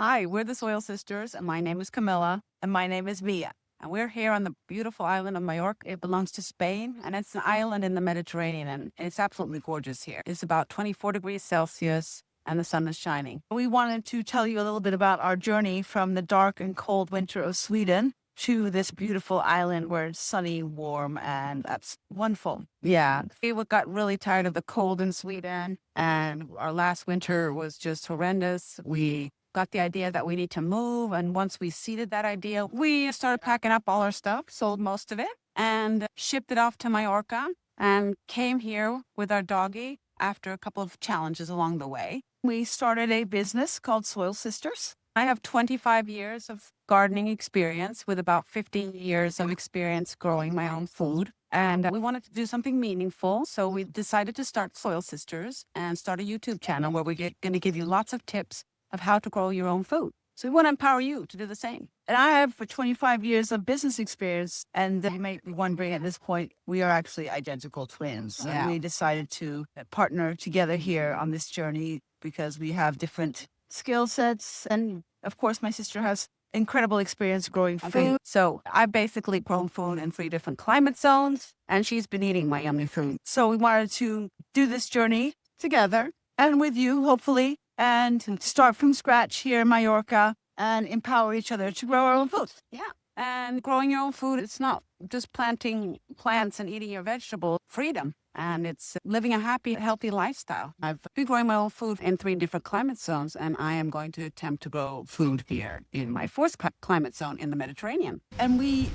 Hi, we're the Soil Sisters, and my name is Camilla. And my name is Mia. And we're here on the beautiful island of Mallorca. It belongs to Spain, and it's an island in the Mediterranean, and it's absolutely gorgeous here. It's about 24 degrees Celsius, and the sun is shining. We wanted to tell you a little bit about our journey from the dark and cold winter of Sweden to this beautiful island where it's sunny, warm, and that's wonderful. Yeah, we got really tired of the cold in Sweden, and our last winter was just horrendous. We got the idea that we need to move, and once we seeded that idea, we started packing up all our stuff, sold most of it, and shipped it off to Mallorca, and came here with our doggie after a couple of challenges along the way. We started a business called Soilsisters. I have 25 years of gardening experience with about 15 years of experience growing my own food. And we wanted to do something meaningful. So we decided to start Soil Sisters and start a YouTube channel where we're going to give you lots of tips of how to grow your own food. So we want to empower you to do the same. And I have for 25 years of business experience. And you may be wondering at this point, we are actually identical twins. Yeah. And we decided to partner together here on this journey because we have different skill sets. And of course, my sister has incredible experience growing food. So I've basically grown food in 3 different climate zones, and she's been eating my yummy food. So we wanted to do this journey together and with you, hopefully, and start from scratch here in Mallorca and empower each other to grow our own food. Yeah. And growing your own food, it's not just planting plants and eating your vegetables. Freedom. And it's living a happy, healthy lifestyle. I've been growing my own food in 3 different climate zones, and I am going to attempt to grow food here in my 4th climate zone in the Mediterranean. And we,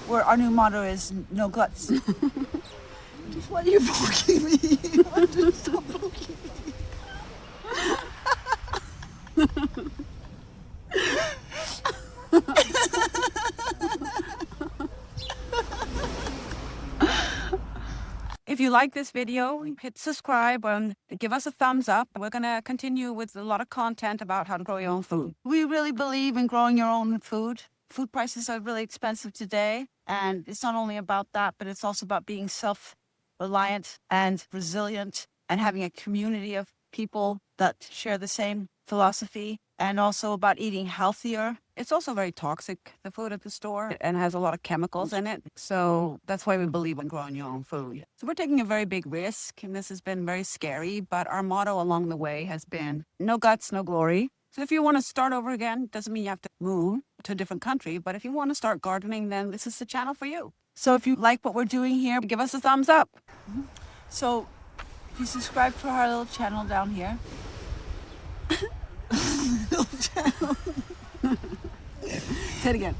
where our new motto is no guts. Why are you poking me? Stop poking me. If you like this video, hit subscribe and give us a thumbs up. We're going to continue with a lot of content about how to grow your own food. We really believe in growing your own food. Food prices are really expensive today. And it's not only about that, but it's also about being self-reliant and resilient and having a community of people that share the same philosophy, and also about eating healthier. It's also very toxic, the food at the store, and has a lot of chemicals in it. So that's why we believe in growing your own food. So we're taking a very big risk, and this has been very scary, but our motto along the way has been no guts, no glory. So if you want to start over again, doesn't mean you have to move to a different country, but if you want to start gardening, then this is the channel for you. So if you like what we're doing here, Give us a thumbs up. So if you subscribe to our little channel down here, little channel. Say it again.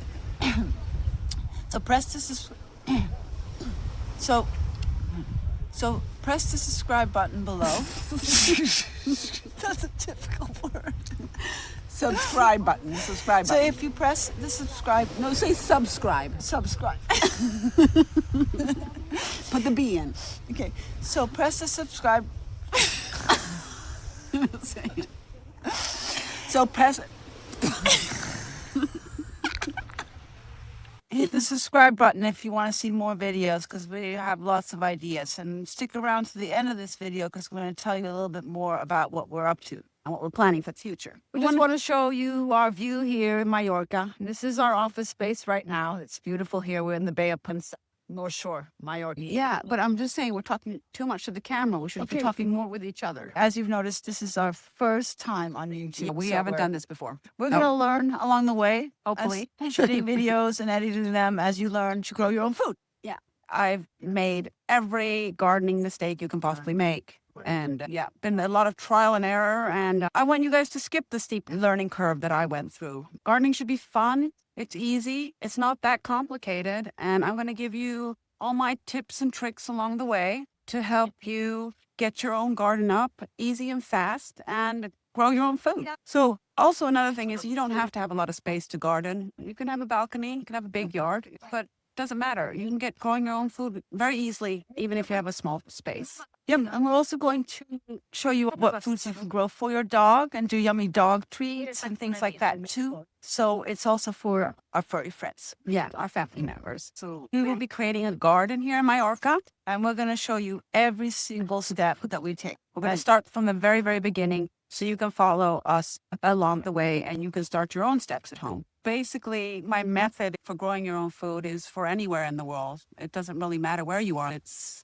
So press the so press the subscribe button below. That's a difficult word. Subscribe button. Subscribe So button. if you press the subscribe, No, say subscribe. subscribe. Put the B in. Okay. So press the subscribe. Say it. So press. Hit the subscribe button if you want to see more videos, because we have lots of ideas. And stick around to the end of this video because we're going to tell you a little bit more about what we're up to And what we're planning for the future. We just want to show you our view here in Mallorca. This is our office space right now. It's beautiful here. We're in the Bay of North Shore, Mallorca. Yeah, but I'm just saying we're talking too much to the camera. We should be Okay. talking more with each other. As you've noticed, this is our first time on YouTube. We so haven't done this before. We're going to learn along the way. Hopefully. as shooting videos and editing them as you learn to grow your own food. I've made every gardening mistake you can possibly make. And been a lot of trial and error. And I want you guys to skip the steep learning curve that I went through. Gardening should be fun. It's easy. It's not that complicated. And I'm going to give you all my tips and tricks along the way to help you get your own garden up easy and fast and grow your own food. So also another thing is you don't have to have a lot of space to garden. You can have a balcony, you can have a big yard, but doesn't matter. You can get growing your own food very easily, even if you have a small space. Yep. And we're also going to show you what foods you can grow for your dog and do yummy dog treats and things like that too. So it's also for our furry friends. Yeah, our family members. So we will be creating a garden here in Mallorca. And we're going to show you every single step that we take. We're going to start from the very, very beginning so you can follow us along the way and you can start your own steps at home. Basically, my method for growing your own food is for anywhere in the world. It doesn't really matter where you are. It's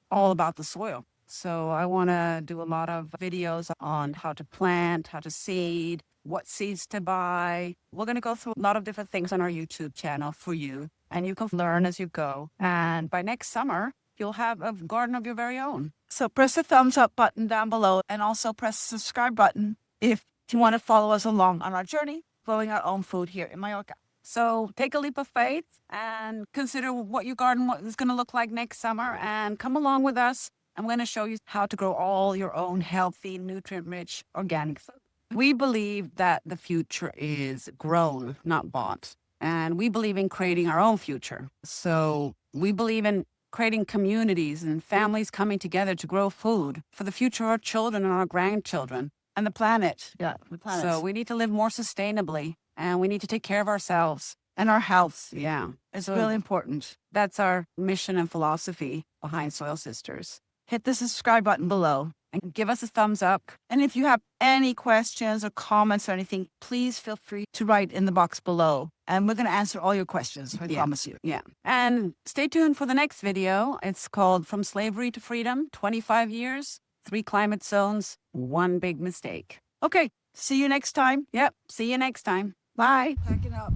all about the soil. So I want to do a lot of videos on how to plant, how to seed, what seeds to buy. We're going to go through a lot of different things on our YouTube channel for you, and you can learn as you go. And by next summer, you'll have a garden of your very own. So press the thumbs up button down below and also press the subscribe button if you want to follow us along on our journey, growing our own food here in Mallorca. So take a leap of faith and consider what your garden is going to look like next summer and come along with us. I'm going to show you how to grow all your own healthy, nutrient-rich organic food. We believe that the future is grown, not bought. And we believe in creating our own future. So we believe in creating communities and families coming together to grow food for the future of our children and our grandchildren. And the planet. Yeah, the planet. So we need to live more sustainably and we need to take care of ourselves. And our health. Yeah. It's So really important. that's our mission and philosophy behind Soil Sisters. Hit the subscribe button below. And give us a thumbs up. And if you have any questions or comments or anything, please feel free to write in the box below. And we're going to answer all your questions, I promise you. Yeah. And stay tuned for the next video. It's called From Slavery to Freedom, 25 Years, 3 Climate Zones, 1 Big Mistake. Okay, see you next time. Yep. See you next time. Bye. Pack it up.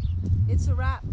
It's a wrap.